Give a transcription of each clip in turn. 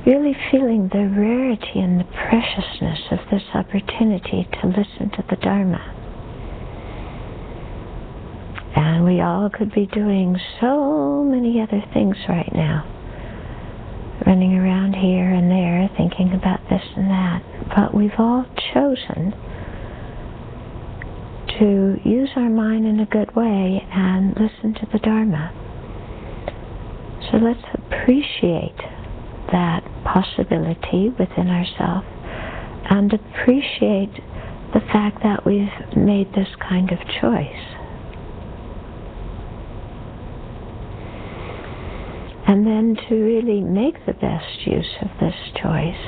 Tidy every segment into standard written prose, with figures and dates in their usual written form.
really feeling the rarity and the preciousness of this opportunity to listen to the Dharma. And we all could be doing so many other things right now, running around here and there, thinking about this and that. But we've all chosen to use our mind in a good way and listen to the Dharma. So let's appreciate that possibility within ourselves and appreciate the fact that we've made this kind of choice. And then to really make the best use of this choice,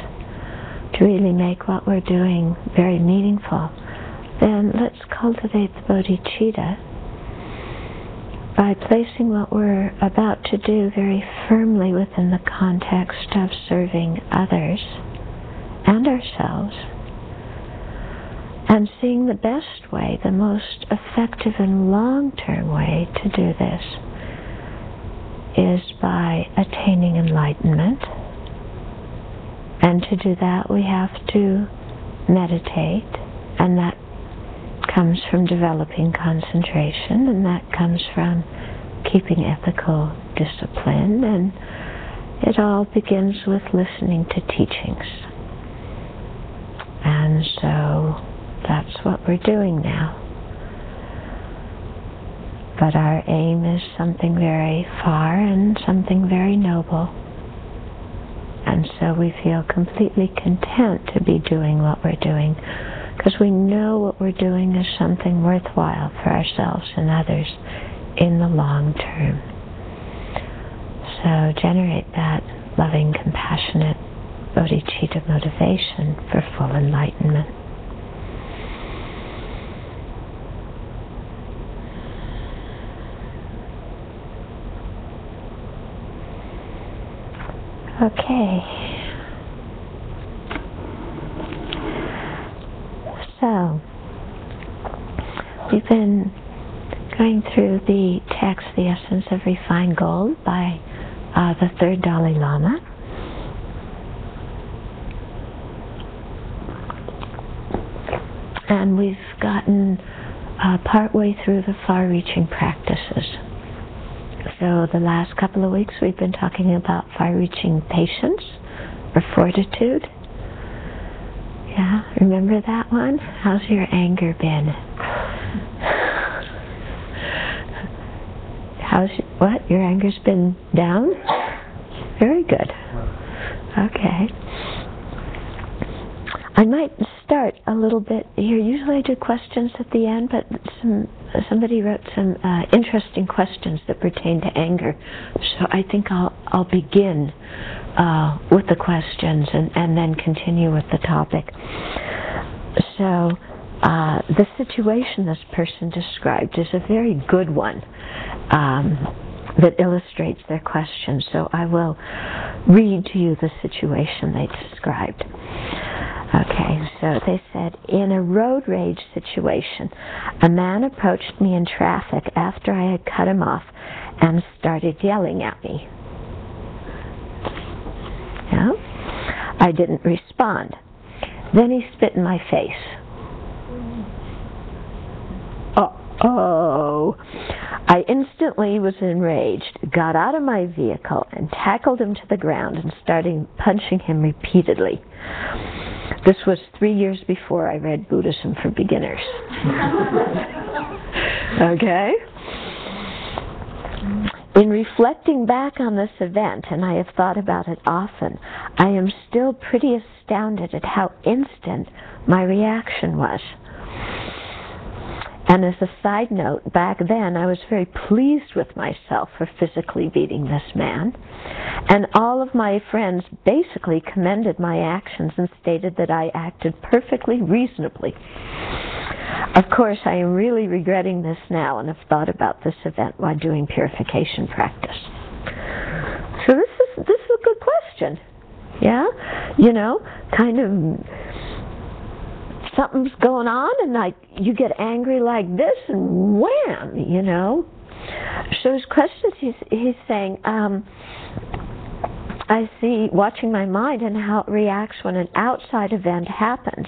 to really make what we're doing very meaningful, then let's cultivate the bodhicitta by placing what we're about to do very firmly within the context of serving others and ourselves, and seeing the best way, the most effective and long-term way to do this is by attaining enlightenment. And to do that we have to meditate, and that comes from developing concentration, and that comes from keeping ethical discipline, and it all begins with listening to teachings. And so that's what we're doing now. But our aim is something very far and something very noble. And so we feel completely content to be doing what we're doing, because we know what we're doing is something worthwhile for ourselves and others in the long term. So generate that loving, compassionate bodhicitta motivation for full enlightenment. Okay. So, we've been going through the text, The Essence of Refined Gold, by the third Dalai Lama. And we've gotten partway through the far-reaching practices. So the last couple of weeks we've been talking about far-reaching patience or fortitude. Yeah, remember that one? How's your anger been? What? Your anger's been down? Very good. Okay. I might start a little bit here. Usually I do questions at the end, but somebody wrote some interesting questions that pertain to anger. So I think I'll begin with the questions and then continue with the topic. So the situation this person described is a very good one that illustrates their question. So I will read to you the situation they described. Okay, so they said, in a road rage situation, a man approached me in traffic after I had cut him off and started yelling at me. Yeah? I didn't respond. Then he spit in my face. Uh-oh. I instantly was enraged, got out of my vehicle and tackled him to the ground and started punching him repeatedly. This was 3 years before I read Buddhism for Beginners. Okay? In reflecting back on this event, and I have thought about it often, I am still pretty astounded at how instant my reaction was. And as a side note, back then I was very pleased with myself for physically beating this man. And all of my friends basically commended my actions and stated that I acted perfectly reasonably. Of course, I am really regretting this now and have thought about this event while doing purification practice. So this is a good question. Yeah? You know, kind of something's going on and you get angry like this and wham, you know. So his questions, he's saying, I see watching my mind and how it reacts when an outside event happens.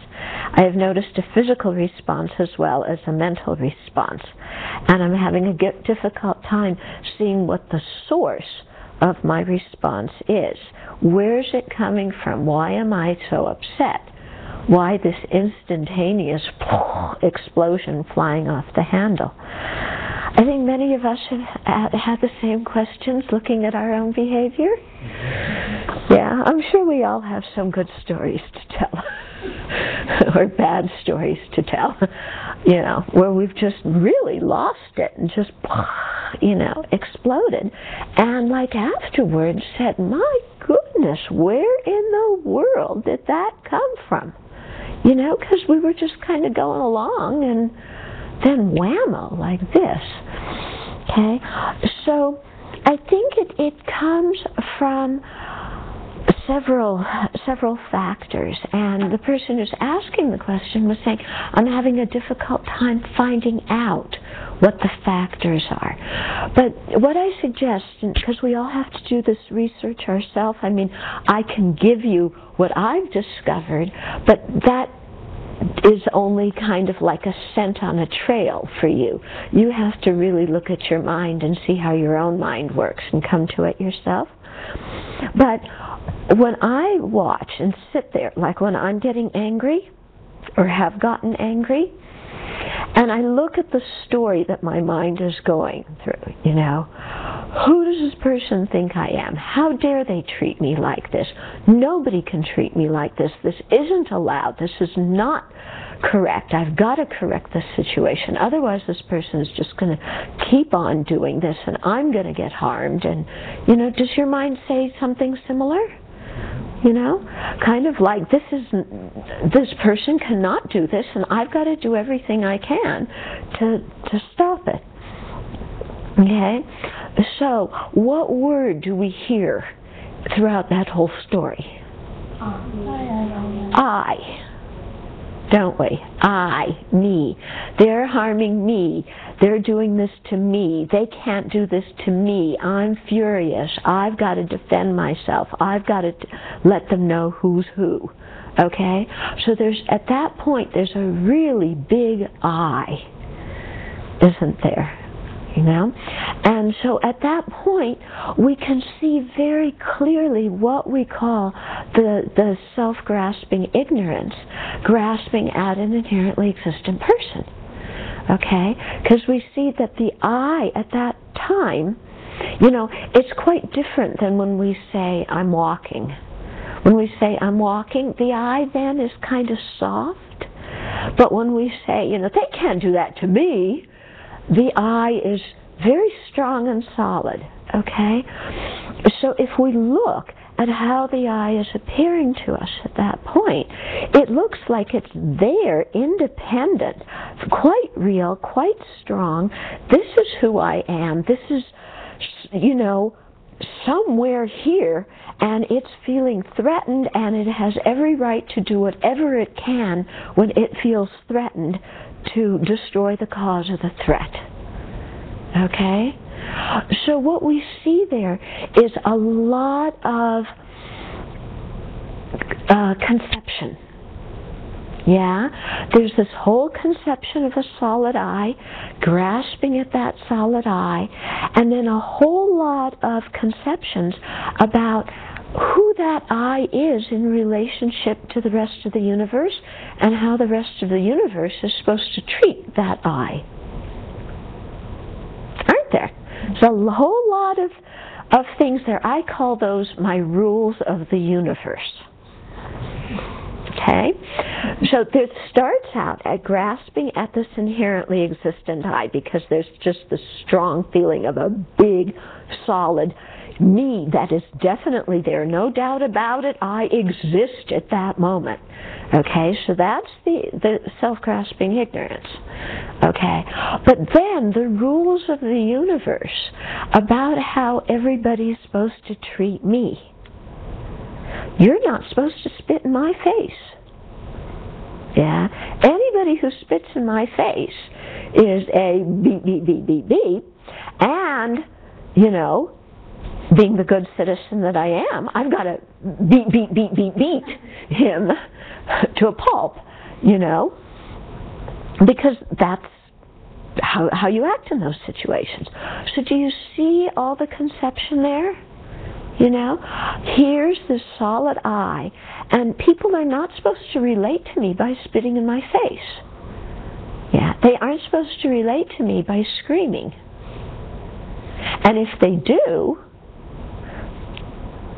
I have noticed a physical response as well as a mental response. And I'm having a difficult time seeing what the source of my response is. Where is it coming from? Why am I so upset? Why this instantaneous explosion flying off the handle? I think many of us have had the same questions looking at our own behavior. Yeah, I'm sure we all have some good stories to tell. Or bad stories to tell. You know, where we've just really lost it and just, you know, exploded. And like afterwards said, my goodness, where in the world did that come from? You know, because we were just kind of going along and then whammo, like this. Okay? So I think it comes from several factors, and the person who's asking the question was saying, I'm having a difficult time finding out what the factors are. But what I suggest, because we all have to do this research ourselves, I mean, I can give you what I've discovered, but that is only kind of like a scent on a trail for you. You have to really look at your mind and see how your own mind works and come to it yourself. But when I watch and sit there, like when I'm getting angry or have gotten angry, and I look at the story that my mind is going through, you know, who does this person think I am? How dare they treat me like this? Nobody can treat me like this. This isn't allowed. This is not correct. I've got to correct this situation. Otherwise, this person is just going to keep on doing this, and I'm going to get harmed. And, you know, does your mind say something similar? You know, kind of like this person cannot do this, and I've got to do everything I can to stop it. Okay? So, what word do we hear throughout that whole story? I. Don't we? I, me. They're harming me. They're doing this to me. They can't do this to me. I'm furious. I've got to defend myself. I've got to let them know who's who. Okay? So at that point, there's a really big I, isn't there? You know? And so at that point, we can see very clearly what we call the self-grasping ignorance, grasping at an inherently existent person. Okay? Because we see that the I at that time, you know, it's quite different than when we say, I'm walking. When we say, I'm walking, the I then is kind of soft. But when we say, you know, they can't do that to me, the I is very strong and solid, okay? So if we look at how the I is appearing to us at that point, it looks like it's there, independent, quite real, quite strong. This is who I am. This is, you know, somewhere here, and it's feeling threatened, and it has every right to do whatever it can when it feels threatened to destroy the cause of the threat. Okay? So what we see there is a lot of conception. Yeah? There's this whole conception of a solid I, grasping at that solid I, and then a whole lot of conceptions about who that I is in relationship to the rest of the universe and how the rest of the universe is supposed to treat that I. Aren't there? There's a whole lot of things there. I call those my rules of the universe. Okay? So it starts out at grasping at this inherently existent I, because there's just this strong feeling of a big, solid me that is definitely there. No doubt about it. I exist at that moment. Okay? So that's the self-grasping ignorance. Okay? But then the rules of the universe about how everybody's supposed to treat me. You're not supposed to spit in my face. Yeah? Anybody who spits in my face is a beep, beep, beep, beep, beep. And, you know, being the good citizen that I am, I've got to beat him to a pulp, you know, because that's how you act in those situations. So do you see all the conception there? You know, here's this solid I, and people are not supposed to relate to me by spitting in my face. Yeah, they aren't supposed to relate to me by screaming. And if they do,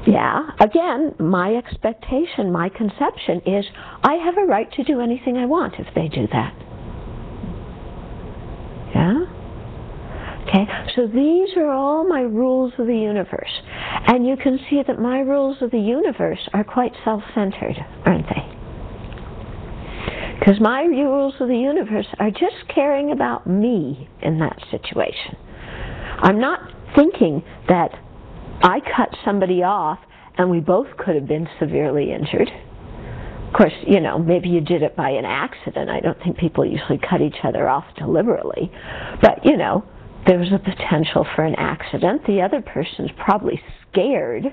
yeah, again, my expectation, my conception is I have a right to do anything I want if they do that. Yeah? Okay, so these are all my rules of the universe. And you can see that my rules of the universe are quite self-centered, aren't they? Because my rules of the universe are just caring about me in that situation. I'm not thinking that I cut somebody off and we both could have been severely injured. Of course, you know, maybe you did it by an accident. I don't think people usually cut each other off deliberately. But, you know, there was a potential for an accident. The other person's probably scared.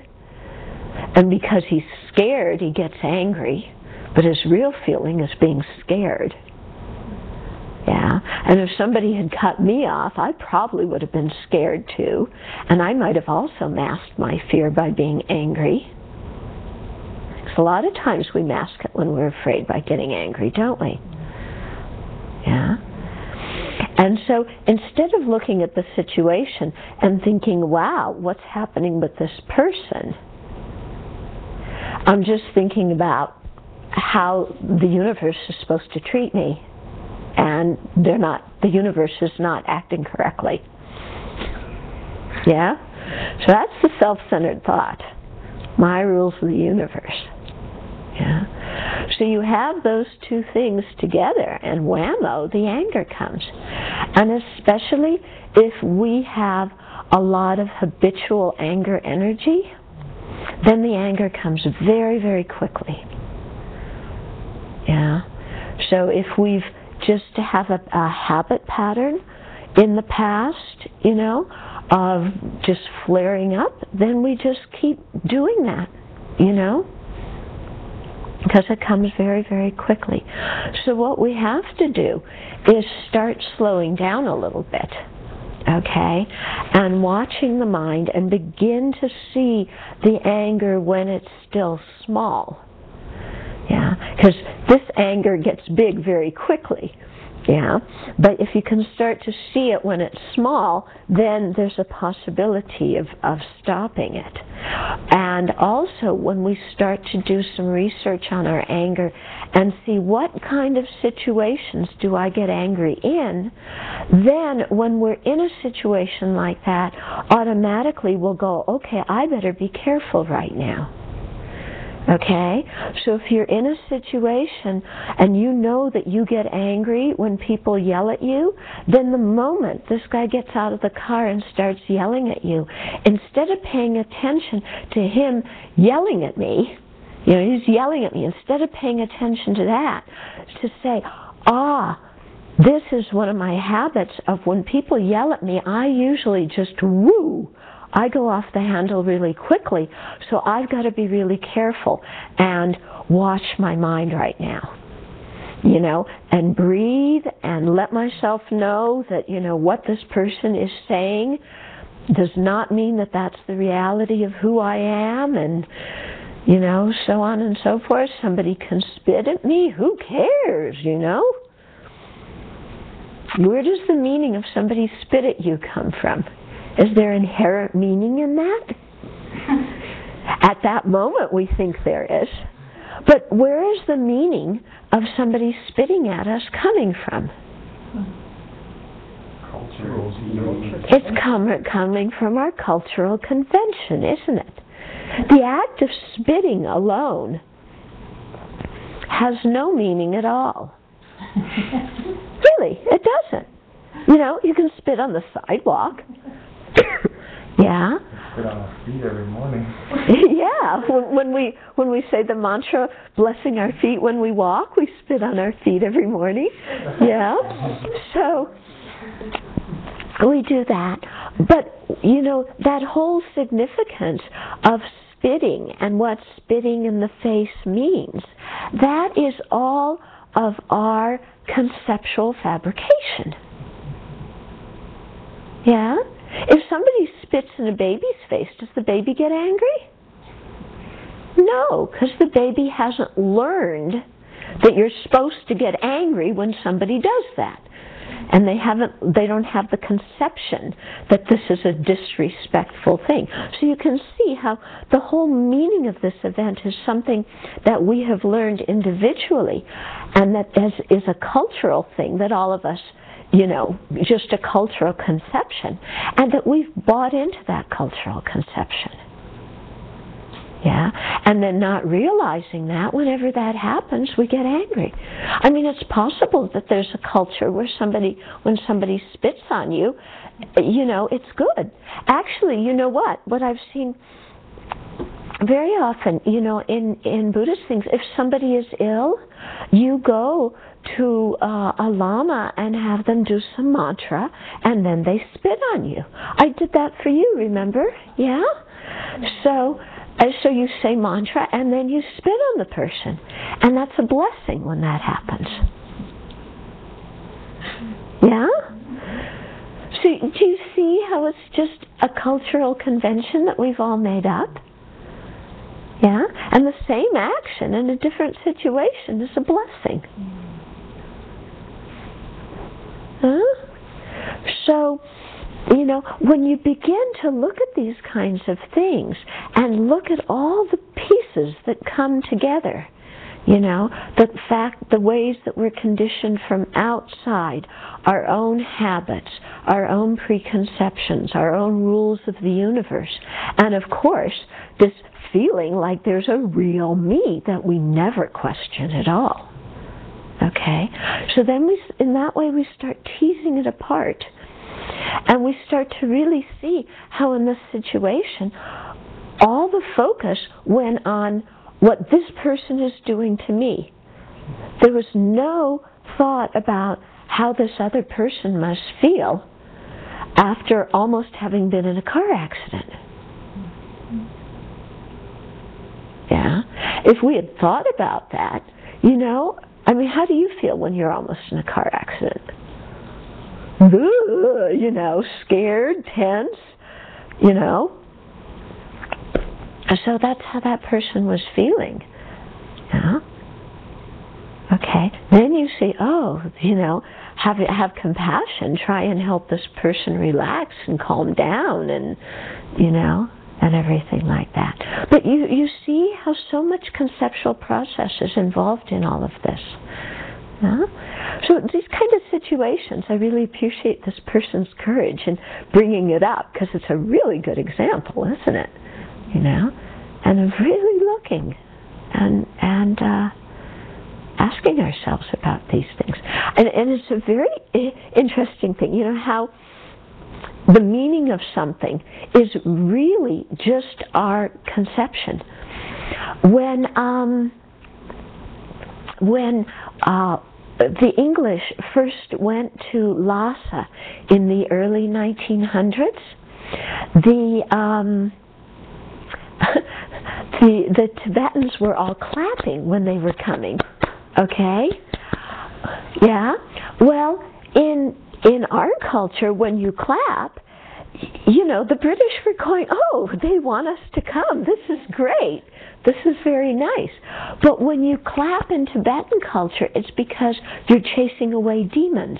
And because he's scared, he gets angry. But his real feeling is being scared. Yeah, and if somebody had cut me off, I probably would have been scared too, and I might have also masked my fear by being angry. Because a lot of times we mask it when we're afraid by getting angry, don't we? Yeah. And so instead of looking at the situation and thinking, wow, what's happening with this person, I'm just thinking about how the universe is supposed to treat me. And the universe is not acting correctly. Yeah? So that's the self-centered thought. My rules of the universe. Yeah? So you have those two things together, and whammo, the anger comes. And especially if we have a lot of habitual anger energy, then the anger comes very, very quickly. Yeah? So if we've just to have a habit pattern in the past, you know, of just flaring up, then we just keep doing that, you know, because it comes very, very quickly. So what we have to do is start slowing down a little bit, okay, and watching the mind and begin to see the anger when it's still small. Yeah, because this anger gets big very quickly. Yeah, but if you can start to see it when it's small, then there's a possibility of stopping it. And also, when we start to do some research on our anger and see what kind of situations do I get angry in, then when we're in a situation like that, automatically we'll go, okay, I better be careful right now. Okay? So if you're in a situation and you know that you get angry when people yell at you, then the moment this guy gets out of the car and starts yelling at you, instead of paying attention to him yelling at me, you know, he's yelling at me, instead of paying attention to that, to say, this is one of my habits of when people yell at me, I usually just I go off the handle really quickly, so I've got to be really careful and watch my mind right now, you know, and breathe and let myself know that, you know, what this person is saying does not mean that that's the reality of who I am, and, you know, so on and so forth. Somebody can spit at me, who cares, you know? Where does the meaning of somebody spit at you come from? Is there inherent meaning in that? At that moment we think there is. But where is the meaning of somebody spitting at us coming from? It's coming from our cultural convention, isn't it? The act of spitting alone has no meaning at all. Really, it doesn't. You know, you can spit on the sidewalk. Yeah. Spit on our feet every morning. Yeah. When we say the mantra, blessing our feet when we walk, we spit on our feet every morning. Yeah. So we do that. But, you know, that whole significance of spitting and what spitting in the face means, that is all of our conceptual fabrication. Yeah? If somebody spits in a baby's face, does the baby get angry? No, because the baby hasn't learned that you're supposed to get angry when somebody does that. And they don't have the conception that this is a disrespectful thing. So you can see how the whole meaning of this event is something that we have learned individually, and that is a cultural thing that all of us, you know, just a cultural conception, and that we've bought into that cultural conception. Yeah, and then not realizing that whenever that happens, we get angry. I mean, it's possible that there's a culture where when somebody spits on you, you know, it's good. Actually, you know what I've seen very often, you know, in Buddhist things, if somebody is ill, you go to a lama and have them do some mantra, and then they spit on you. I did that for you, remember? Yeah? So you say mantra, and then you spit on the person. And that's a blessing when that happens. Yeah? So do you see how it's just a cultural convention that we've all made up? Yeah? And the same action in a different situation is a blessing. Huh? So, you know, when you begin to look at these kinds of things and look at all the pieces that come together, you know, the ways that we're conditioned from outside, our own habits, our own preconceptions, our own rules of the universe, and of course, this feeling like there's a real me that we never question at all. Okay? So then in that way we start teasing it apart. And we start to really see how in this situation, all the focus went on what this person is doing to me. There was no thought about how this other person must feel after almost having been in a car accident. Yeah? If we had thought about that, you know, I mean, how do you feel when you're almost in a car accident? You know, scared, tense, you know. So that's how that person was feeling. Yeah? Okay. Then you see, oh, you know, have compassion, try and help this person relax and calm down, and, you know, and everything like that. But you see how so much conceptual process is involved in all of this. Yeah? So these kind of situations, I really appreciate this person's courage in bringing it up, because it's a really good example, isn't it? You know, and of really looking and asking ourselves about these things. And it's a very interesting thing, you know, how the meaning of something is really just our conception. When the English first went to Lhasa in the early 1900s, the Tibetans were all clapping when they were coming. Okay? Yeah? Well, in our culture, when you clap, you know, the British were going, oh, they want us to come. This is great. This is very nice. But when you clap in Tibetan culture, it's because you're chasing away demons.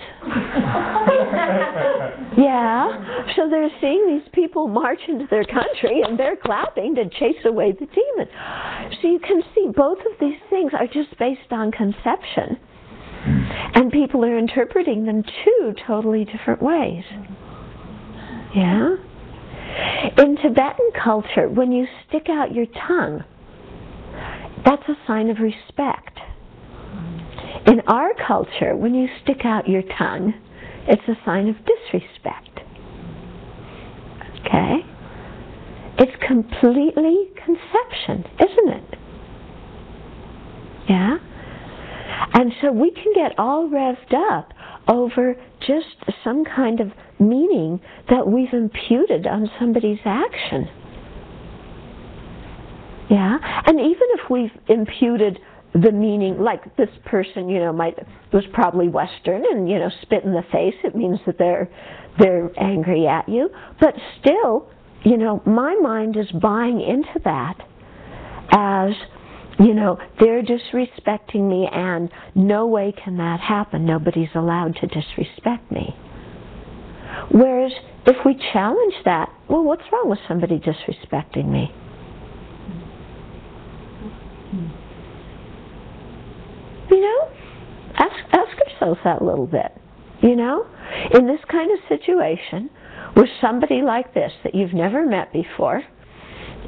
Yeah. So they're seeing these people march into their country, and they're clapping to chase away the demon. So you can see both of these things are just based on conception. And people are interpreting them two totally different ways. Yeah? In Tibetan culture, when you stick out your tongue, that's a sign of respect. In our culture, when you stick out your tongue, it's a sign of disrespect. Okay? It's completely conception, isn't it? Yeah? And so we can get all revved up over just some kind of meaning that we've imputed on somebody's action. Yeah? And even if we've imputed the meaning, like this person, was probably Western and, spit in the face, it means that they're angry at you. But still, my mind is buying into that as, they're disrespecting me and no way can that happen. Nobody's allowed to disrespect me. Whereas if we challenge that, well, what's wrong with somebody disrespecting me? Ask ourselves that a little bit. In this kind of situation, with somebody like this that you've never met before,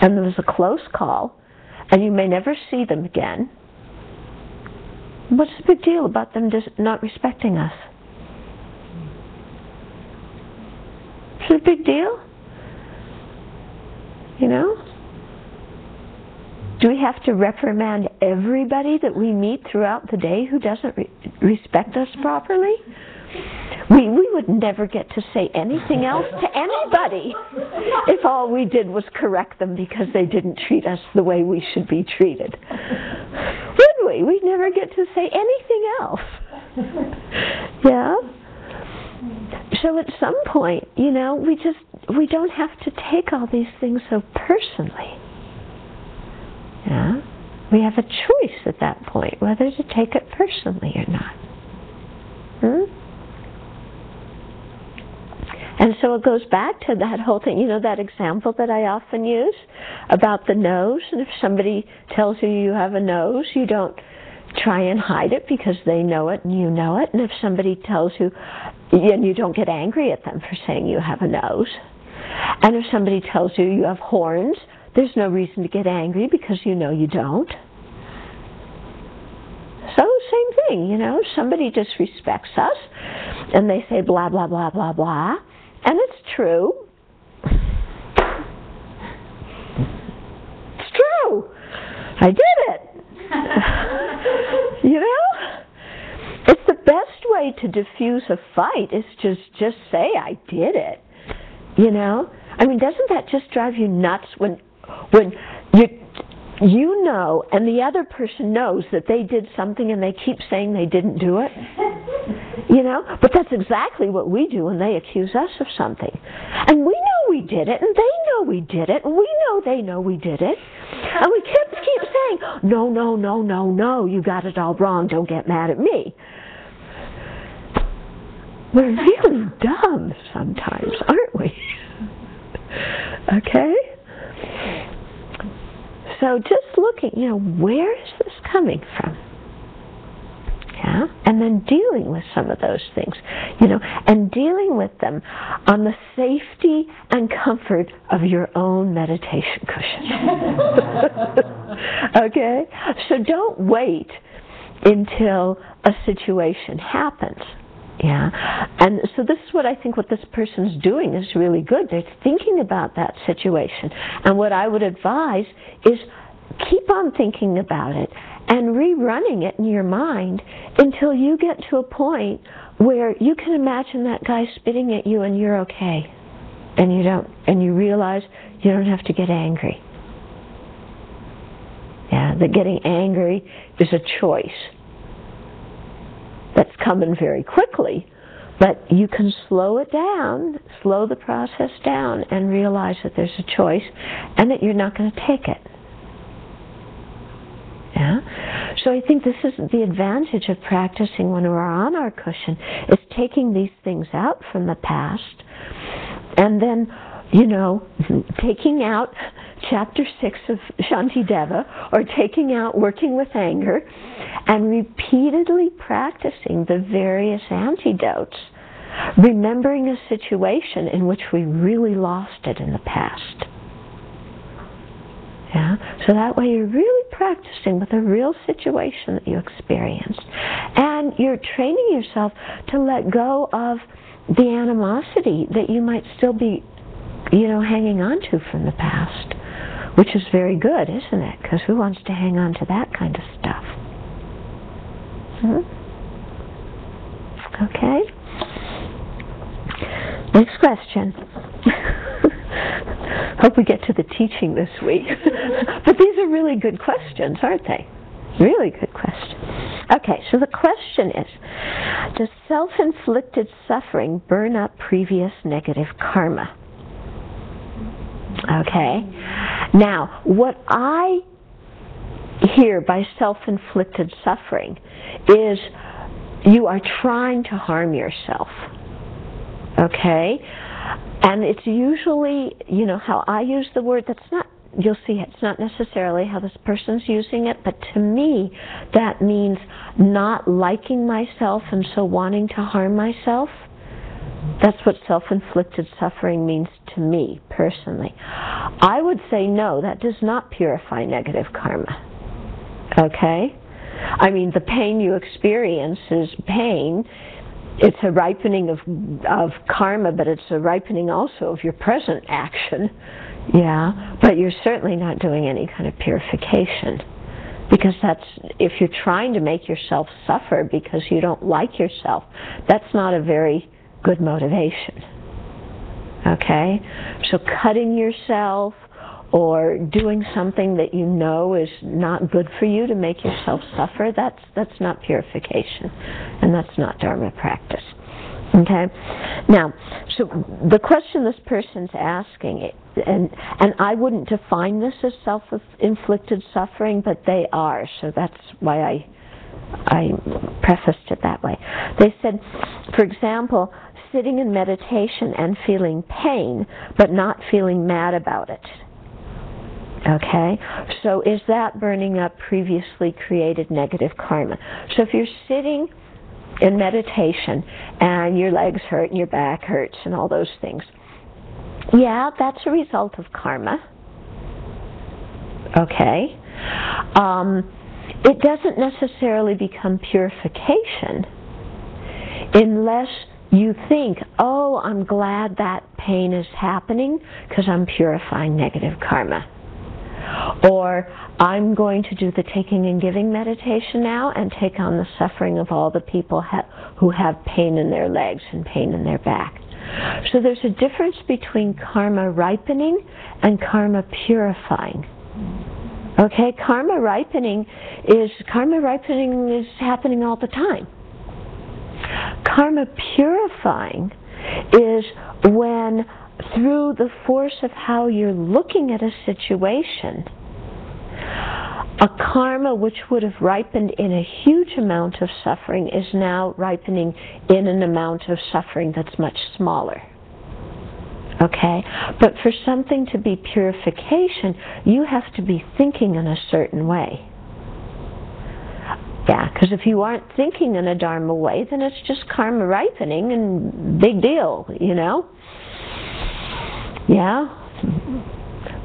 and there was a close call, and you may never see them again, what's the big deal about them just not respecting us? Is it a big deal? Do we have to reprimand everybody that we meet throughout the day who doesn't respect us properly? We would never get to say anything else to anybody if all we did was correct them because they didn't treat us the way we should be treated. Would we? We'd never get to say anything else. Yeah? So at some point, we don't have to take all these things so personally. Yeah? We have a choice at that point whether to take it personally or not. And so it goes back to that whole thing, that example that I often use about the nose. And if somebody tells you you have a nose, you don't try and hide it because they know it and you know it. And if somebody tells you, and you don't get angry at them for saying you have a nose. And if somebody tells you you have horns, there's no reason to get angry because you know you don't. So same thing, somebody disrespects us and they say blah, blah, blah, blah, blah. And it's true. It's true. I did it. It's the best way to diffuse a fight is just say I did it. Doesn't that just drive you nuts when you know and the other person knows that they did something and they keep saying they didn't do it? But that's exactly what we do when they accuse us of something. And we know we did it, and they know we did it, and we know they know we did it. And we keep saying, no, you got it all wrong, don't get mad at me. We're really dumb sometimes, aren't we? Okay? So just looking, where is this coming from? Yeah? And then dealing with some of those things, and dealing with them on the safety and comfort of your own meditation cushion. Okay? So don't wait until a situation happens. Yeah, and so this is what I think what this person's doing is really good. They're thinking about that situation. And what I would advise is keep on thinking about it and rerunning it in your mind until you get to a point where you can imagine that guy spitting at you and you're okay. And you realize you don't have to get angry. Yeah, that getting angry is a choice. That's coming very quickly, but you can slow it down, slow the process down, and realize that there's a choice and that you're not going to take it. Yeah? So I think this is the advantage of practicing when we're on our cushion, is taking these things out from the past and then, taking out Chapter 6 of Shantideva, or taking out Working with Anger, and repeatedly practicing the various antidotes, remembering a situation in which we really lost it in the past. Yeah? So that way you're really practicing with a real situation that you experienced. And you're training yourself to let go of the animosity that you might still be, hanging on to from the past. Which is very good, isn't it? Because who wants to hang on to that kind of stuff? Okay? Next question. Hope we get to the teaching this week. But these are really good questions, aren't they? Really good question. Okay, so the question is, does self-inflicted suffering burn up previous negative karma? Okay. Now, what I hear by self-inflicted suffering is you are trying to harm yourself. Okay? And it's usually, how I use the word, that's not, you'll see it's not necessarily how this person's using it, but to me, that means not liking myself and so wanting to harm myself. That's what self-inflicted suffering means to me, personally. I would say no, that does not purify negative karma. Okay? I mean, the pain you experience is pain. It's a ripening of karma, but it's a ripening also of your present action. Yeah, but you're certainly not doing any kind of purification. Because if you're trying to make yourself suffer because you don't like yourself, that's not a very good motivation. Okay? So cutting yourself or doing something that you know is not good for you to make yourself suffer, that's not purification. And that's not Dharma practice. Okay? Now, so the question this person's asking, and I wouldn't define this as self-inflicted suffering, but they are, so that's why I prefaced it that way. They said, for example, sitting in meditation and feeling pain, but not feeling mad about it. Okay? So is that burning up previously created negative karma? So if you're sitting in meditation and your legs hurt and your back hurts and all those things, yeah, that's a result of karma. Okay? It doesn't necessarily become purification unless you think, oh, I'm glad that pain is happening because I'm purifying negative karma. Or I'm going to do the taking and giving meditation now and take on the suffering of all the people who have pain in their legs and pain in their back. So there's a difference between karma ripening and karma purifying. Okay, karma ripening is happening all the time. Karma purifying is when, through the force of how you're looking at a situation, a karma which would have ripened in a huge amount of suffering is now ripening in an amount of suffering that's much smaller. Okay? But for something to be purification, you have to be thinking in a certain way. Yeah, because if you aren't thinking in a Dharma way, then it's just karma ripening and big deal, Yeah?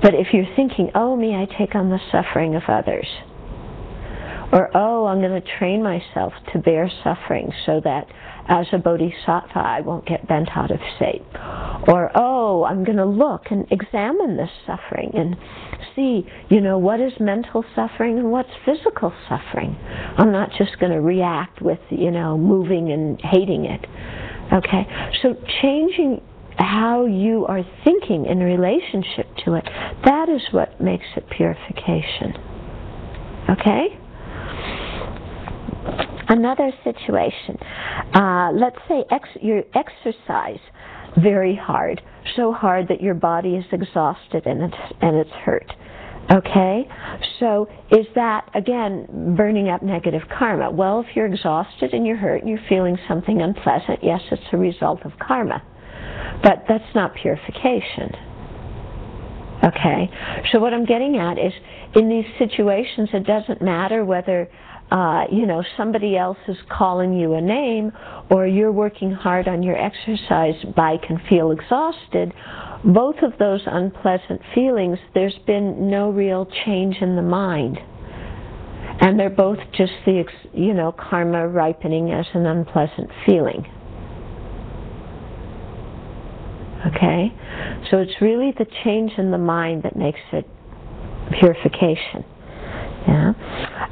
But if you're thinking, oh, may I take on the suffering of others? Or, oh, I'm going to train myself to bear suffering so that as a bodhisattva I won't get bent out of shape. Or, oh, I'm going to look and examine this suffering and see, what is mental suffering and what's physical suffering. I'm not just going to react with, moving and hating it. Okay? So changing how you are thinking in relationship to it, that is what makes it purification. Okay? Another situation. Let's say you exercise very hard, so hard that your body is exhausted and it's hurt. Okay? So is that, again, burning up negative karma? Well, if you're exhausted and you're hurt and you're feeling something unpleasant, yes, it's a result of karma. But that's not purification. Okay? So what I'm getting at is, in these situations, it doesn't matter whether somebody else is calling you a name or you're working hard on your exercise, bike, and feel exhausted. Both of those unpleasant feelings, there's been no real change in the mind. And they're both just the, karma ripening as an unpleasant feeling. Okay? So it's really the change in the mind that makes it purification. Yeah?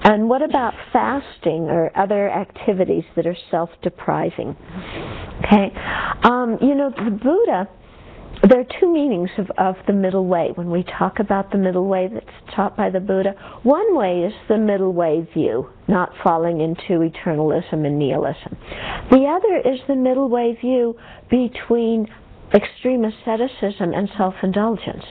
And what about fasting or other activities that are self-depriving? Okay, the Buddha, there are two meanings of the middle way. When we talk about the middle way that's taught by the Buddha, one way is the middle way view, not falling into eternalism and nihilism. The other is the middle way view between extreme asceticism and self-indulgence.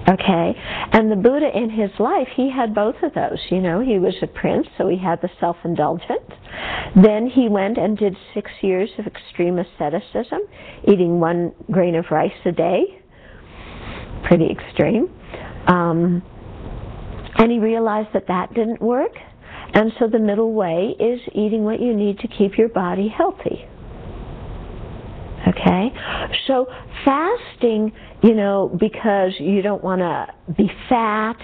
Okay, and the Buddha in his life, he had both of those. He was a prince, so he had the self-indulgence. Then he went and did 6 years of extreme asceticism, eating 1 grain of rice a day. Pretty extreme. And he realized that didn't work. And so the middle way is eating what you need to keep your body healthy. Okay, so fasting, because you don't want to be fat,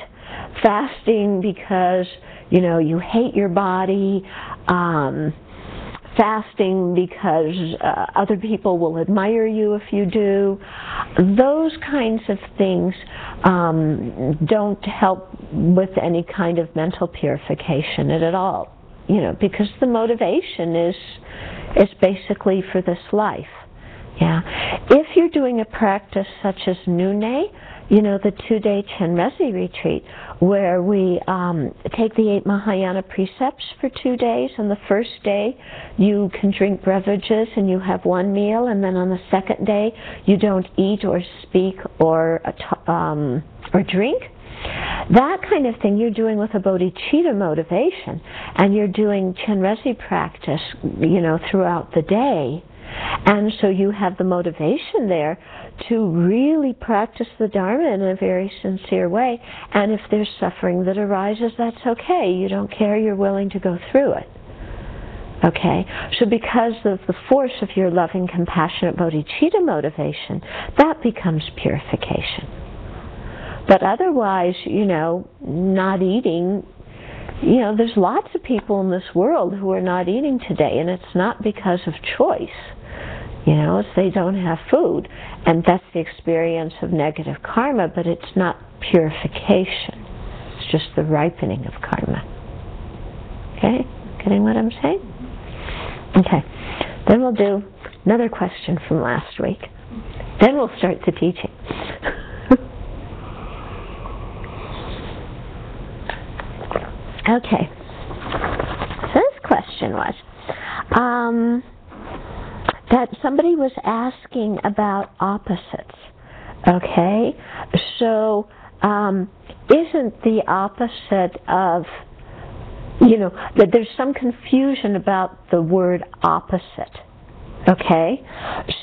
fasting because, you hate your body, fasting because other people will admire you if you do, those kinds of things don't help with any kind of mental purification at all, because the motivation is basically for this life. Yeah. If you're doing a practice such as Nune, the 2-day Chenrezig retreat, where we take the 8 Mahayana precepts for 2 days, and the first day you can drink beverages and you have 1 meal, and then on the second day you don't eat or speak or drink. That kind of thing you're doing with a bodhicitta motivation, and you're doing Chenrezig practice, throughout the day. And so you have the motivation there to really practice the Dharma in a very sincere way. And if there's suffering that arises, that's okay. You don't care. You're willing to go through it. Okay? So because of the force of your loving, compassionate bodhicitta motivation, that becomes purification. But otherwise, not eating, there's lots of people in this world who are not eating today, and it's not because of choice. It's they don't have food, and that's the experience of negative karma, but it's not purification. It's just the ripening of karma. Okay? Getting what I'm saying? Okay. Then we'll do another question from last week. Then we'll start the teaching. Okay. So this question was that somebody was asking about opposites. Okay? So isn't the opposite of, that there's some confusion about the word opposite. Okay?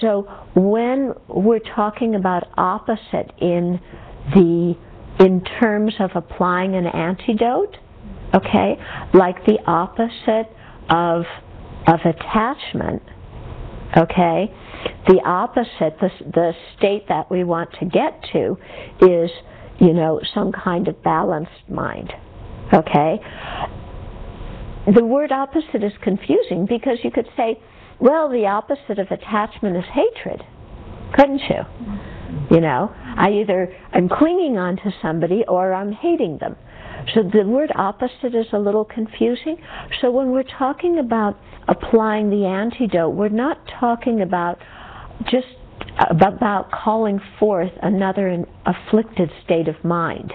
So when we're talking about opposite in terms of applying an antidote, okay, like the opposite of attachment, okay, the opposite, the state that we want to get to is, some kind of balanced mind, okay. The word opposite is confusing because you could say, well, the opposite of attachment is hatred, couldn't you? I'm clinging on to somebody or I'm hating them. So the word opposite is a little confusing. So when we're talking about applying the antidote, we're not talking about just about calling forth another afflicted state of mind.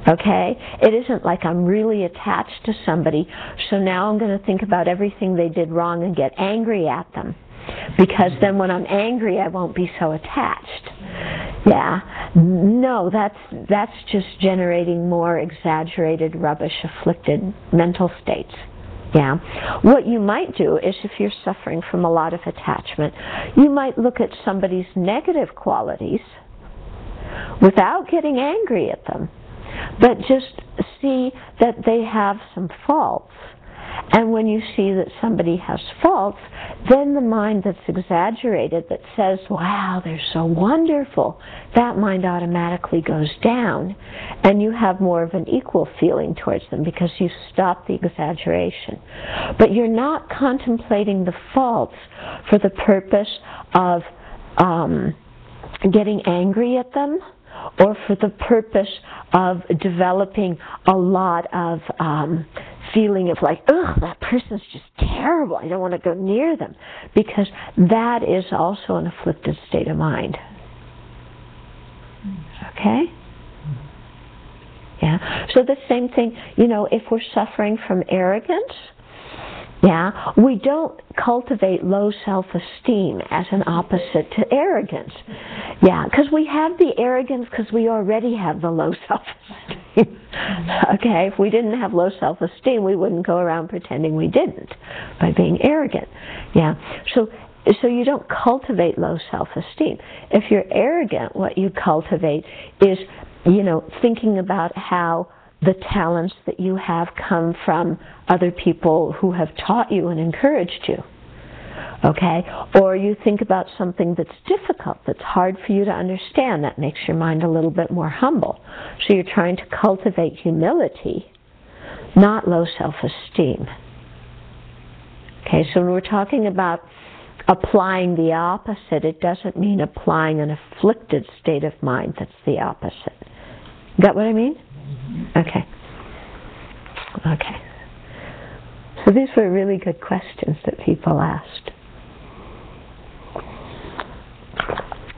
Okay? It isn't like I'm really attached to somebody, so now I'm going to think about everything they did wrong and get angry at them. Because then when I'm angry, I won't be so attached. Yeah. No, that's just generating more exaggerated, rubbish, afflicted mental states. Yeah. What you might do is, if you're suffering from a lot of attachment, you might look at somebody's negative qualities without getting angry at them, but just see that they have some faults. And when you see that somebody has faults, then the mind that's exaggerated, that says, wow, they're so wonderful, that mind automatically goes down. And you have more of an equal feeling towards them because you stop the exaggeration. But you're not contemplating the faults for the purpose of getting angry at them or for the purpose of developing a lot of feeling of like, ugh, that person's just terrible, I don't want to go near them, because that is also an afflicted state of mind. Okay? Yeah. So the same thing, if we're suffering from arrogance, yeah, we don't cultivate low self-esteem as an opposite to arrogance. Yeah, because we have the arrogance because we already have the low self-esteem. Okay, if we didn't have low self-esteem, we wouldn't go around pretending we didn't by being arrogant. Yeah, so you don't cultivate low self-esteem. If you're arrogant, what you cultivate is, thinking about how the talents that you have come from other people who have taught you and encouraged you. Okay? Or you think about something that's difficult, that's hard for you to understand, that makes your mind a little bit more humble. So you're trying to cultivate humility, not low self-esteem. Okay, so when we're talking about applying the opposite, it doesn't mean applying an afflicted state of mind that's the opposite. Got what I mean? Okay. Okay. So these were really good questions that people asked.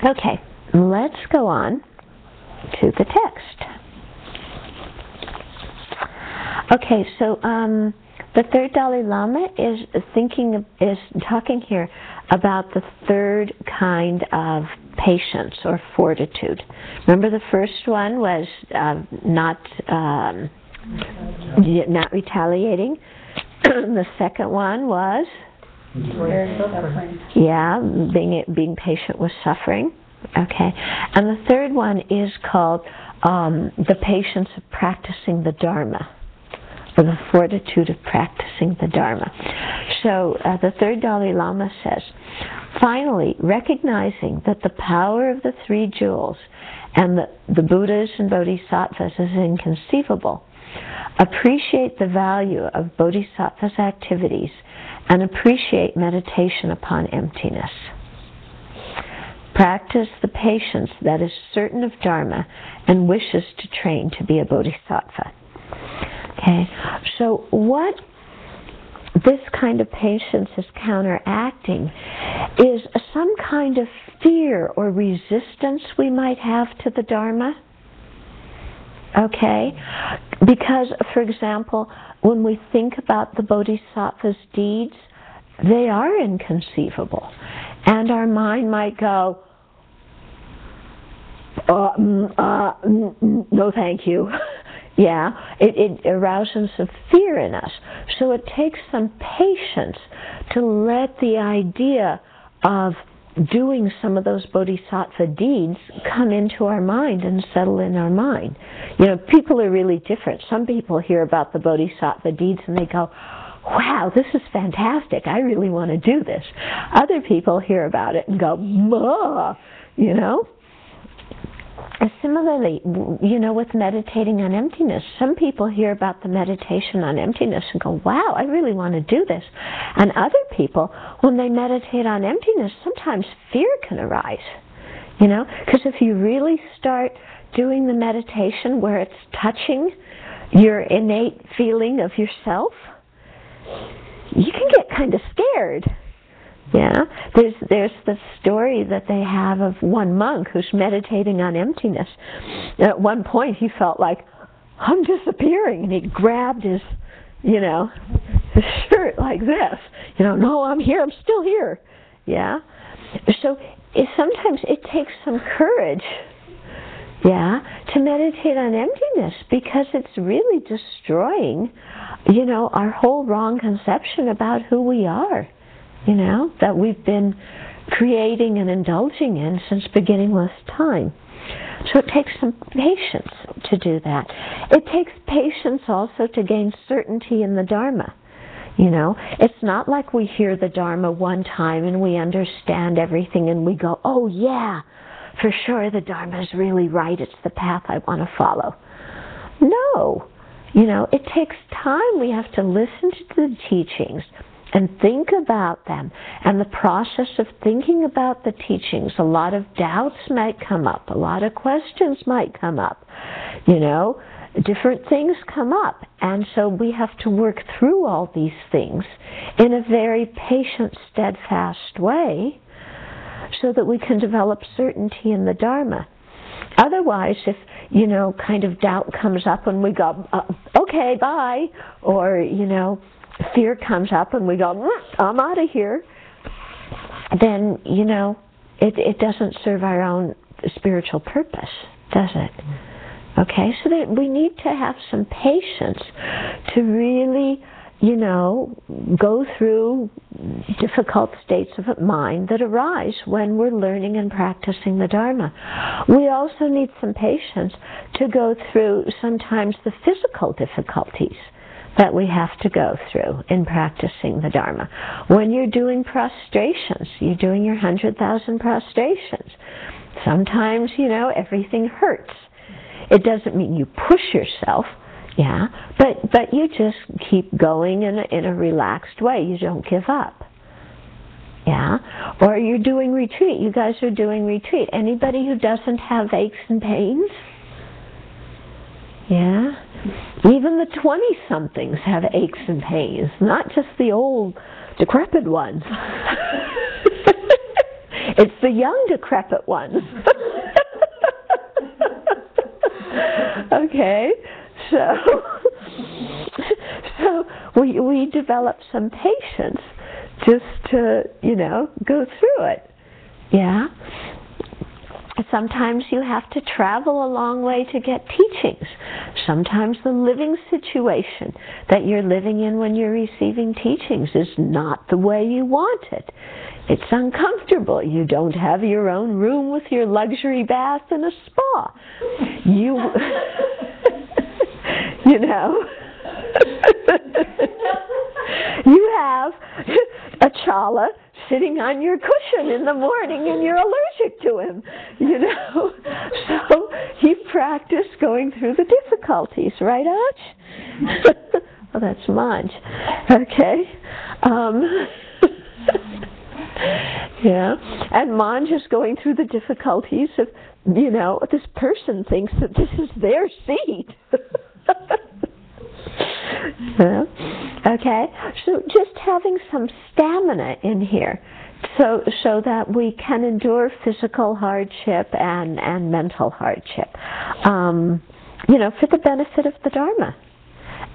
Okay, let's go on to the text. Okay, so the third Dalai Lama is talking here about the third kind of patience or fortitude. Remember, the first one was not retaliating. The second one was being patient with suffering. Okay, and the third one is called the patience of practicing the Dharma, or the fortitude of practicing the Dharma. So the third Dalai Lama says, finally, recognizing that the power of the three jewels and the Buddhas and Bodhisattvas is inconceivable, appreciate the value of Bodhisattva's activities and appreciate meditation upon emptiness. Practice the patience that is certain of Dharma and wishes to train to be a Bodhisattva. Okay, so what this kind of patience is counteracting is some kind of fear or resistance we might have to the Dharma. Okay, because, for example, when we think about the Bodhisattva's deeds, they are inconceivable. And our mind might go, no thank you. Yeah, it arouses a fear in us. So it takes some patience to let the idea of doing some of those bodhisattva deeds come into our mind and settle in our mind. People are really different. Some people hear about the bodhisattva deeds and they go, wow, this is fantastic, I really want to do this. Other people hear about it and go, Similarly, with meditating on emptiness, some people hear about the meditation on emptiness and go, wow, I really want to do this. And other people, when they meditate on emptiness, sometimes fear can arise. Because if you really start doing the meditation where it's touching your innate feeling of yourself, you can get kind of scared. Yeah, there's the story that they have of one monk who's meditating on emptiness. And at one point he felt like, I'm disappearing, and he grabbed his shirt like this. No, I'm here, I'm still here. Yeah, so sometimes it takes some courage, to meditate on emptiness, because it's really destroying, our whole wrong conception about who we are. That we've been creating and indulging in since beginningless time. So it takes some patience to do that. It takes patience also to gain certainty in the Dharma. It's not like we hear the Dharma one time and we understand everything and we go, oh yeah, for sure the Dharma is really right, it's the path I want to follow. No. It takes time. We have to listen to the teachings and think about them. And the process of thinking about the teachings, a lot of doubts might come up, a lot of questions might come up, different things come up. And so we have to work through all these things in a very patient, steadfast way so that we can develop certainty in the Dharma. Otherwise, if, kind of doubt comes up and we go, okay, bye, or, fear comes up and we go, I'm out of here, then, it doesn't serve our own spiritual purpose, does it? Okay, so that we need to have some patience to really, go through difficult states of mind that arise when we're learning and practicing the Dharma. We also need some patience to go through sometimes the physical difficulties that we have to go through in practicing the Dharma. When you're doing prostrations, you're doing your 100,000 prostrations. Sometimes, everything hurts. It doesn't mean you push yourself, but you just keep going in a relaxed way. You don't give up. Or you're doing retreat. You guys are doing retreat. Anybody who doesn't have aches and pains? Even the 20-somethings have aches and pains, not just the old, decrepit ones. It's the young, decrepit ones. Okay, so we develop some patience just to, go through it. Sometimes you have to travel a long way to get teachings. Sometimes the living situation that you're living in when you're receiving teachings is not the way you want it. It's uncomfortable. You don't have your own room with your luxury bath and a spa. You have a chala sitting on your cushion in the morning and you're allergic to him, So you practice going through the difficulties, right, Arch? Well, that's Manj. Okay. And Manj is going through the difficulties of, this person thinks that this is their seat. Okay, so just having some stamina in here so that we can endure physical hardship and mental hardship, for the benefit of the Dharma.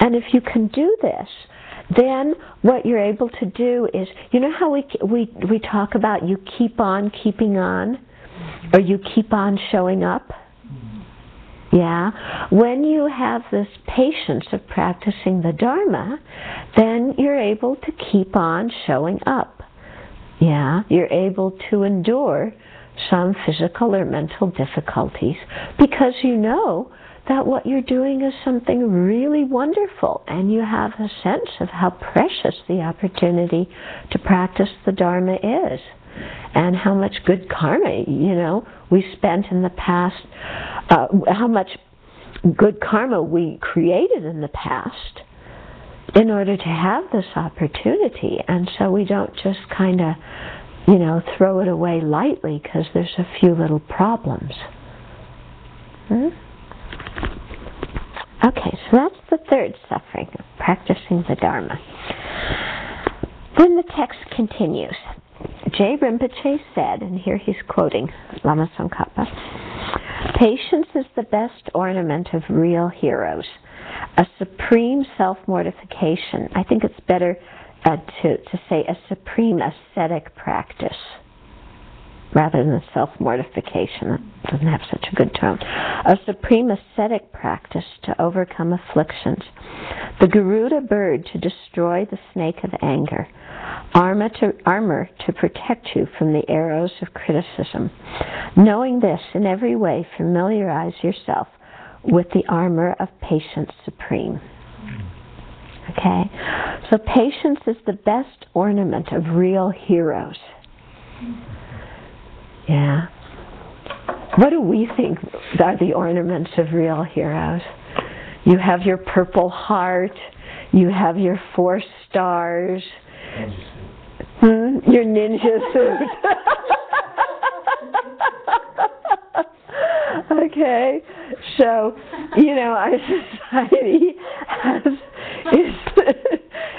And if you can do this, then what you're able to do is, how we talk about you keep on keeping on, or you keep on showing up? When you have this patience of practicing the Dharma, then you're able to keep on showing up. You're able to endure some physical or mental difficulties because you know that what you're doing is something really wonderful, and you have a sense of how precious the opportunity to practice the Dharma is, and how much good karma, we spent in the past, how much good karma we created in the past in order to have this opportunity. And so we don't just kind of, throw it away lightly because there's a few little problems. Okay, so that's the third suffering, practicing the Dharma. Then the text continues. J. Rinpoche said, and here he's quoting Lama Tsongkhapa, "Patience is the best ornament of real heroes, a supreme self-mortification." I think it's better to say a supreme ascetic practice rather than self-mortification. It doesn't have such a good tone. A supreme ascetic practice to overcome afflictions. The Garuda bird to destroy the snake of anger. Armor to protect you from the arrows of criticism. Knowing this, in every way, familiarize yourself with the armor of patience supreme. Okay? So patience is the best ornament of real heroes. What do we think are the ornaments of real heroes? You have your Purple Heart, you have your 4 stars, Ninja suit. Your ninja suit. Okay, so our society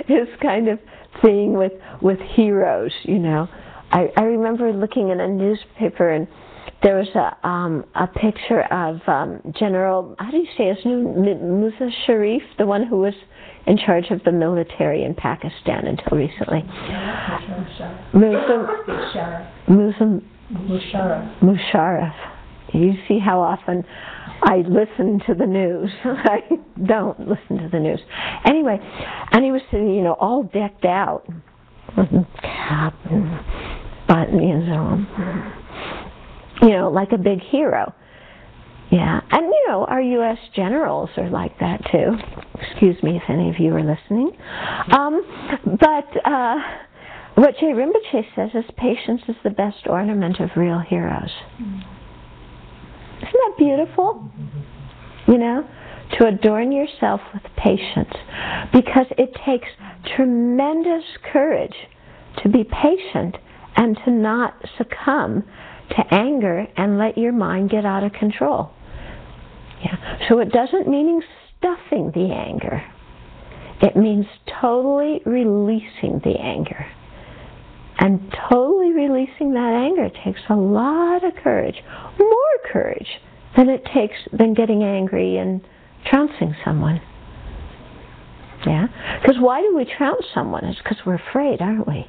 is kind of thing with heroes. I remember looking in a newspaper, and there was a picture of General, how do you say his name, Musa Sharif, the one who was in charge of the military in Pakistan until recently. Musharraf. You see how often I listen to the news. I don't listen to the news. Anyway, and he was all decked out. Cap and buttons on. Like a big hero. Yeah. And our U.S. generals are like that too. Excuse me if any of you are listening. But what Jay Rinpoche says is patience is the best ornament of real heroes. Isn't that beautiful? To adorn yourself with patience, because it takes tremendous courage to be patient and to not succumb to anger and let your mind get out of control. Yeah. So it doesn't mean stuffing the anger. It means totally releasing the anger. And totally releasing that anger takes a lot of courage, more courage than getting angry and trouncing someone. Yeah? Because why do we trounce someone? It's because we're afraid, aren't we?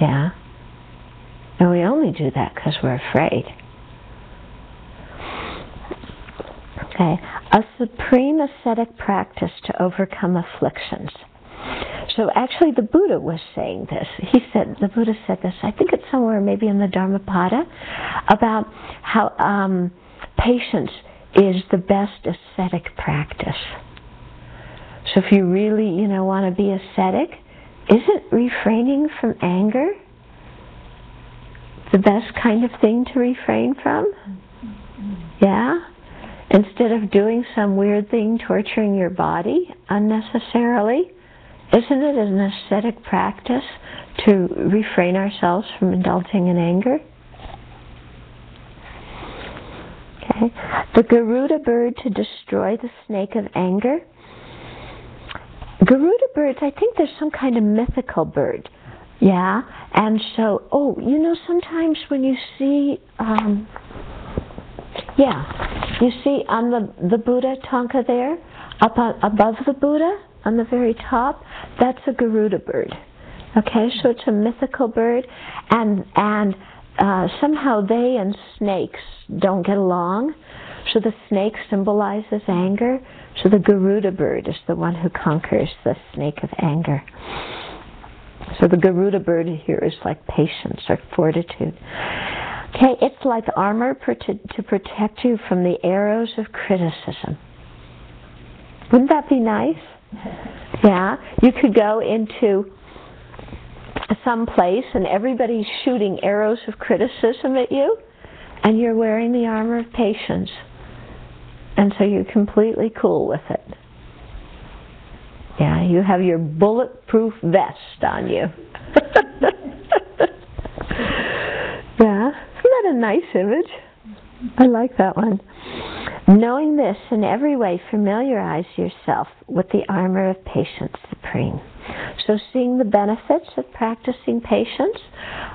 Yeah? And we only do that because we're afraid. Okay. A supreme ascetic practice to overcome afflictions. So actually the Buddha was saying this. The Buddha said this, I think it's somewhere maybe in the Dharmapada, about how patience is the best ascetic practice. So if you really, want to be ascetic, isn't refraining from anger the best kind of thing to refrain from? Yeah? Instead of doing some weird thing, torturing your body unnecessarily, isn't it an ascetic practice to refrain ourselves from indulging in anger? Okay. The Garuda bird to destroy the snake of anger. Garuda birds, I think there's some kind of mythical bird. Yeah? And so, sometimes when you see, you see on the Buddha Tanka there, above the Buddha, on the very top, that's a Garuda bird. Okay, so it's a mythical bird, and somehow they and snakes don't get along. So the snake symbolizes anger. So the Garuda bird is the one who conquers the snake of anger. So the Garuda bird here is like patience or fortitude. Okay, it's like armor to protect you from the arrows of criticism. Wouldn't that be nice? Yeah, you could go into some place and everybody's shooting arrows of criticism at you, and you're wearing the armor of patience, and so you're completely cool with it. Yeah, you have your bulletproof vest on you. Yeah, isn't that a nice image? I like that one. Knowing this, in every way familiarize yourself with the armor of patience supreme. So seeing the benefits of practicing patience,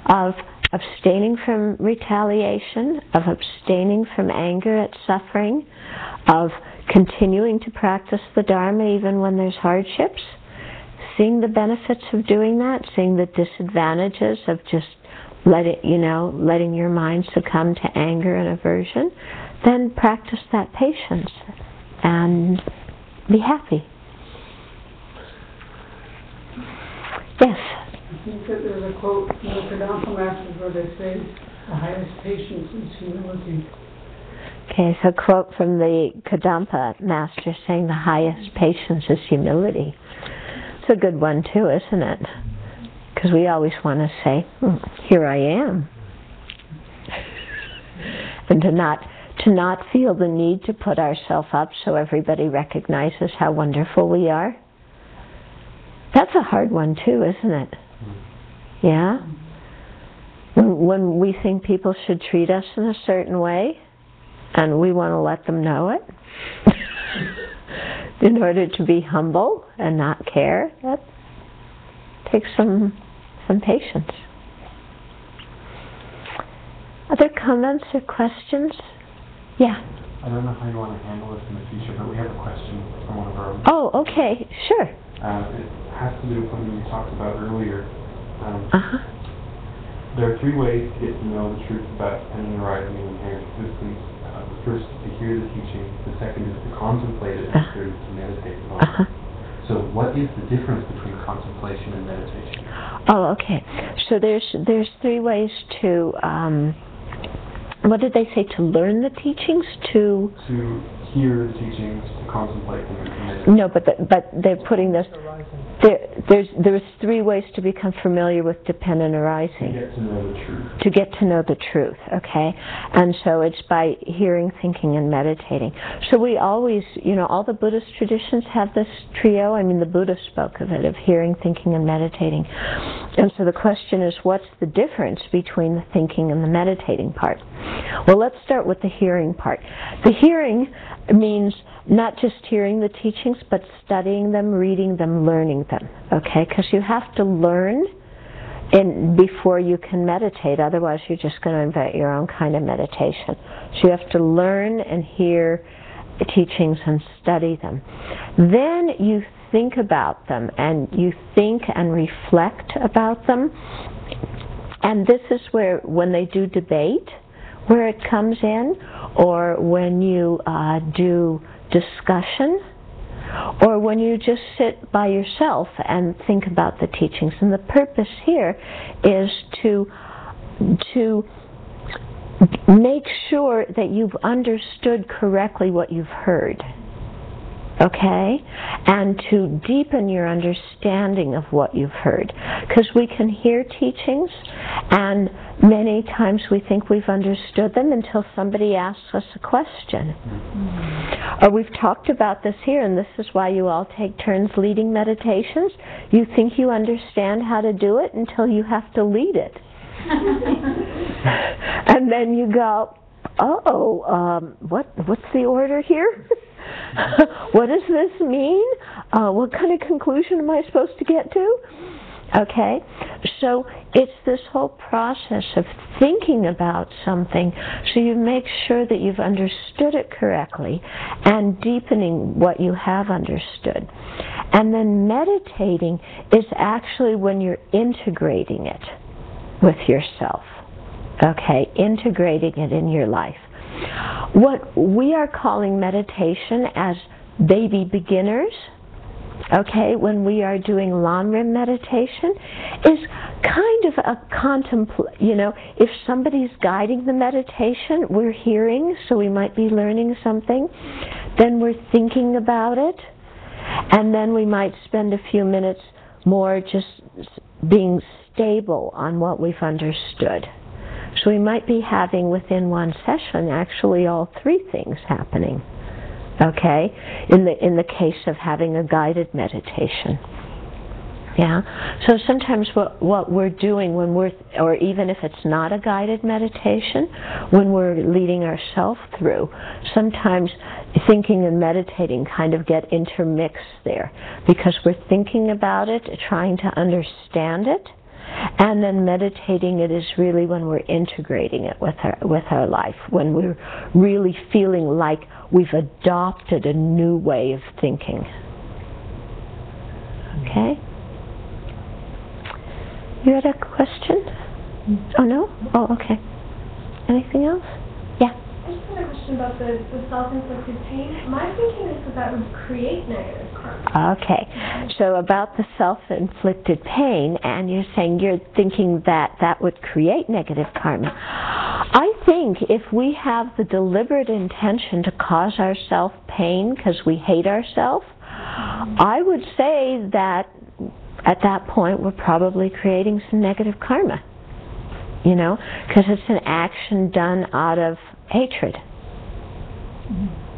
of abstaining from retaliation, of abstaining from anger at suffering, of continuing to practice the Dharma even when there's hardships, seeing the benefits of doing that, seeing the disadvantages of just letting your mind succumb to anger and aversion, then practice that patience and be happy. Yes? I think that there's a quote from the Kadampa Masters where they say, the highest patience is humility. Okay, so a quote from the Kadampa Master saying the highest patience is humility. It's a good one too, isn't it? Because we always want to say, here I am. And to not feel the need to put ourselves up so everybody recognizes how wonderful we are. That's a hard one too, isn't it? Yeah? When we think people should treat us in a certain way, and we want to let them know it, in order to be humble and not care, that takes some patience. Other comments or questions? Yeah. I don't know how you want to handle this in the future, but we have a question from one of our own. Oh, okay, sure. It has to do with something you talked about earlier. There are 3 ways to get to know the truth about dependent arising and inherent existence. The first is to hear the teaching. The second is to contemplate it. And the third is to meditate on it. So what is the difference between contemplation and meditation? Oh, okay. So there's 3 ways to, what did they say, to learn the teachings? To hear the teachings, to contemplate them, and to meditate. No, but they're putting this. There's 3 ways to become familiar with dependent arising. To get to know the truth. To get to know the truth, okay? And so it's by hearing, thinking, and meditating. So we always, all the Buddhist traditions have this trio. I mean, the Buddha spoke of it, of hearing, thinking, and meditating. And so the question is, what's the difference between the thinking and the meditating part? Well, let's start with the hearing part. The hearing means not just hearing the teachings, but studying them, reading them, learning them, okay? Because you have to learn before you can meditate. Otherwise, you're just going to invent your own kind of meditation. So you have to learn and hear the teachings and study them. Then you think about them, and you think and reflect about them. And this is where, when they do debate, where it comes in, or when you do discussion, or when you just sit by yourself and think about the teachings. And the purpose here is to make sure that you've understood correctly what you've heard. Okay? And to deepen your understanding of what you've heard. Because we can hear teachings, and many times we think we've understood them until somebody asks us a question. Or we've talked about this here, and this is why you all take turns leading meditations. You think you understand how to do it until you have to lead it. And then you go, what's the order here? What does this mean? What kind of conclusion am I supposed to get to? Okay, so it's this whole process of thinking about something so you make sure that you've understood it correctly and deepening what you have understood. And then meditating is actually when you're integrating it with yourself. Okay, integrating it in your life. What we are calling meditation as baby beginners, okay, when we are doing Lamrim meditation, is kind of a if somebody's guiding the meditation, we're hearing, so we might be learning something, then we're thinking about it, and then we might spend a few minutes more just being stable on what we've understood. So we might be having within one session actually all 3 things happening. Okay, in the case of having a guided meditation. Yeah. So sometimes what we're doing when or even if it's not a guided meditation, when we're leading ourselves through, sometimes thinking and meditating kind of get intermixed there, because we're thinking about it, trying to understand it, and then meditating it is really when we're integrating it with our life, when we're really feeling like we've adopted a new way of thinking. Okay? You had a question? Oh, no? Oh, okay. Anything else? Yeah. I just had a question about the self-inflicted pain. My thinking is that would create negative karma. Okay. So about the self-inflicted pain, and you're saying you're thinking that would create negative karma. I think if we have the deliberate intention to cause ourselves pain because we hate ourselves, I would say that at that point we're probably creating some negative karma. Because it's an action done out of hatred.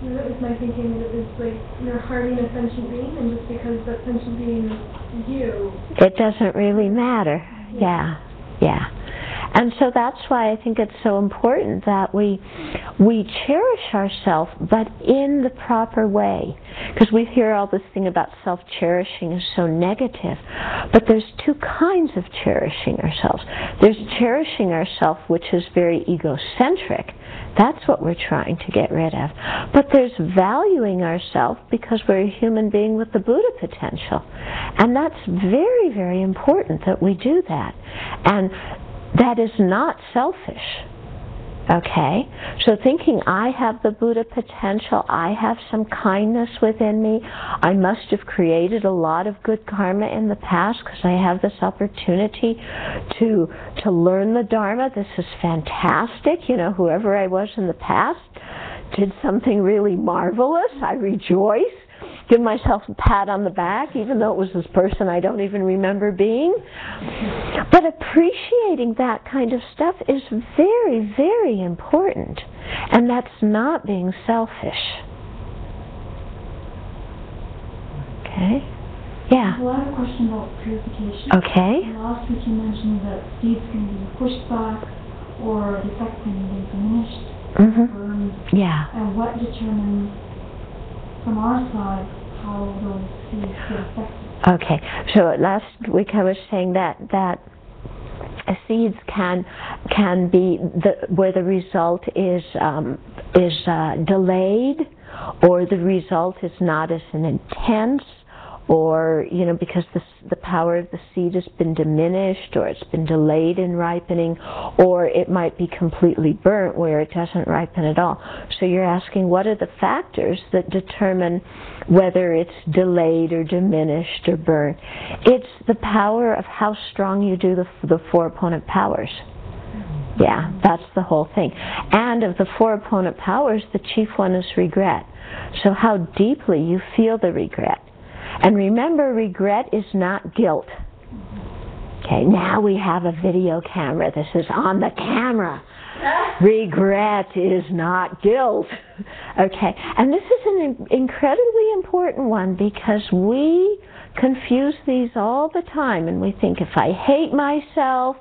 Is my thinking that it's like you're harming a sentient being, and just because that sentient being is you, it doesn't really matter. Yeah. And so that's why I think it's so important that we cherish ourselves, but in the proper way. Because we hear all this thing about self-cherishing is so negative. But there's two kinds of cherishing ourselves. There's cherishing ourselves, which is very egocentric. That's what we're trying to get rid of. But there's valuing ourselves because we're a human being with the Buddha potential. And that's very, very important that we do that. And that is not selfish. Okay? So thinking I have the Buddha potential, I have some kindness within me, I must have created a lot of good karma in the past because I have this opportunity to learn the Dharma. This is fantastic. You know, whoever I was in the past did something really marvelous. I rejoice. Give myself a pat on the back, even though it was this person I don't even remember being. But appreciating that kind of stuff is very, very important. And that's not being selfish. Okay? Yeah. I have a question about purification. Okay. Last week you mentioned that seeds can be pushed back or the effect can be diminished, burned. Yeah. And what determines from our side how those seeds get affected? Okay, so last week I was saying that seeds can be where the result is delayed, or the result is not as an intense, or because the power of the seed has been diminished, or it's been delayed in ripening, or it might be completely burnt where it doesn't ripen at all. So you're asking, what are the factors that determine whether it's delayed or diminished or burnt? It's the power of how strong you do the four opponent powers. Yeah, that's the whole thing. And of the four opponent powers, the chief one is regret. So how deeply you feel the regret. And remember, regret is not guilt. Okay, now we have a video camera. This is on the camera. Regret is not guilt. Okay, and this is an incredibly important one because we confuse these all the time, and we think if I hate myself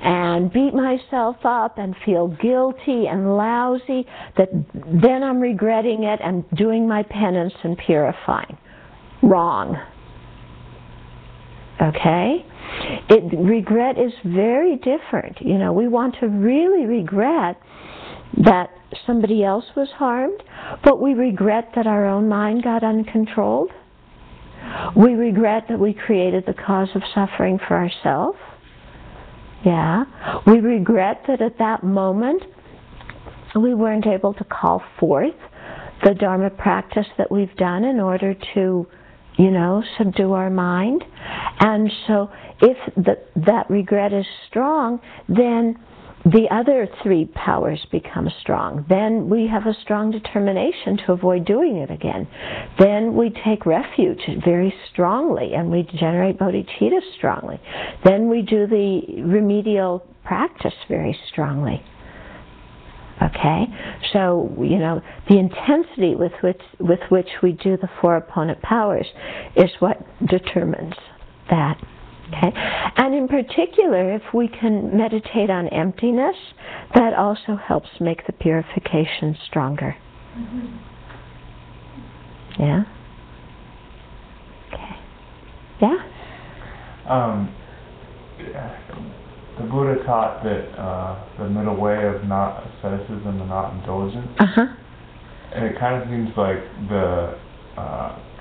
and beat myself up and feel guilty and lousy, that then I'm regretting it and doing my penance and purifying. Wrong. Okay? Regret is very different. We want to really regret that somebody else was harmed, but we regret that our own mind got uncontrolled. We regret that we created the cause of suffering for ourselves. Yeah. We regret that at that moment we weren't able to call forth the Dharma practice that we've done in order to subdue our mind. And so if that regret is strong, then the other three powers become strong. Then we have a strong determination to avoid doing it again. Then we take refuge very strongly and we generate bodhicitta strongly. Then we do the remedial practice very strongly. Okay, so the intensity with which we do the four opponent powers is what determines that. Okay, and in particular, if we can meditate on emptiness, that also helps make the purification stronger. Yeah. Okay. Yeah. The Buddha taught that the middle way of not asceticism and not indulgence. And it kind of seems like the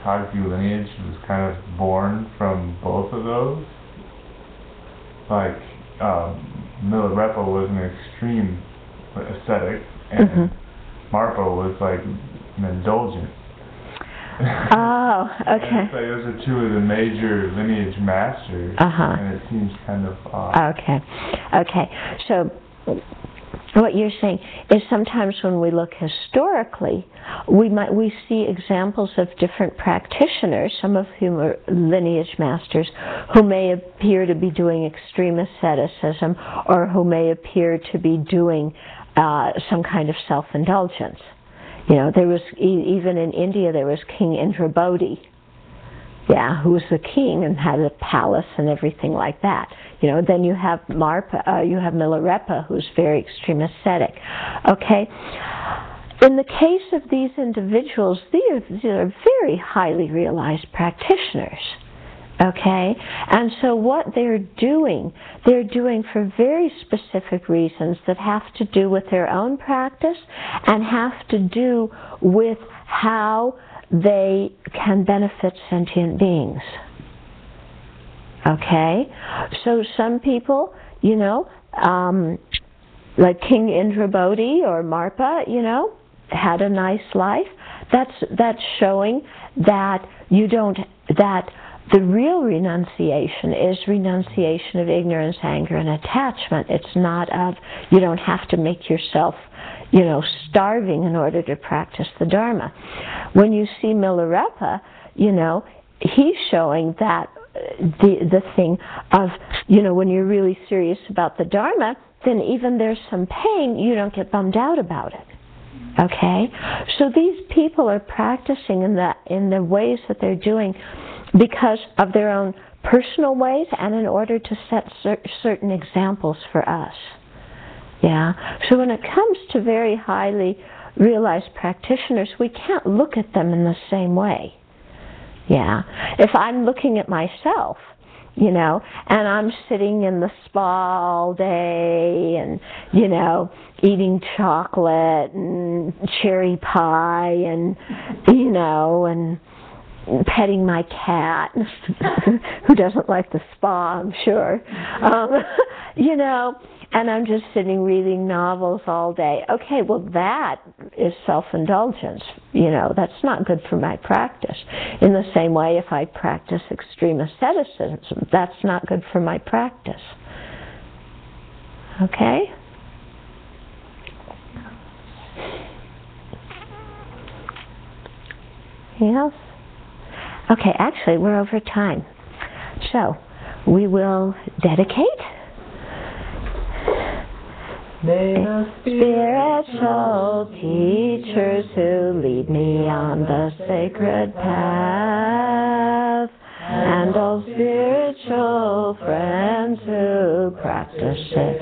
Kagyu lineage was kind of born from both of those. Like, Milarepa was an extreme ascetic, and Marpa was like an indulgent. Oh, okay. So those are two of the major lineage masters, and it seems kind of odd. Okay. So what you're saying is sometimes when we look historically, we see examples of different practitioners, some of whom are lineage masters, who may appear to be doing extreme asceticism, or who may appear to be doing some kind of self-indulgence. You know, there was, even in India, there was King Indrabodhi, yeah, who was the king and had a palace and everything like that. You know, then you have you have Milarepa, who's very extreme ascetic. Okay? In the case of these individuals, these are very highly realized practitioners. Okay? And so what they're doing for very specific reasons that have to do with their own practice and have to do with how they can benefit sentient beings. Okay? So some people, you know, like King Indrabodhi or Marpa, you know, had a nice life. That's showing that that the real renunciation is renunciation of ignorance, anger, and attachment. It's not of, you don't have to make yourself, you know, starving in order to practice the Dharma. When you see Milarepa, you know, he's showing that the thing of, you know, when you're really serious about the Dharma, then even there's some pain, you don't get bummed out about it. Okay? So these people are practicing in the ways that they're doing because of their own personal ways and in order to set certain examples for us. Yeah? So when it comes to very highly realized practitioners, we can't look at them in the same way. Yeah? If I'm looking at myself, you know, and I'm sitting in the spa all day and, you know, eating chocolate and cherry pie and, you know, and petting my cat, who doesn't like the spa, I'm sure, you know, and I'm just sitting reading novels all day. Okay, well that is self-indulgence, you know, that's not good for my practice. In the same way, if I practice extreme asceticism, that's not good for my practice. Okay? Anything else? Okay, actually, we're over time. So, we will dedicate. May the spiritual teachers who lead me on the sacred path, and all spiritual friends who practice it,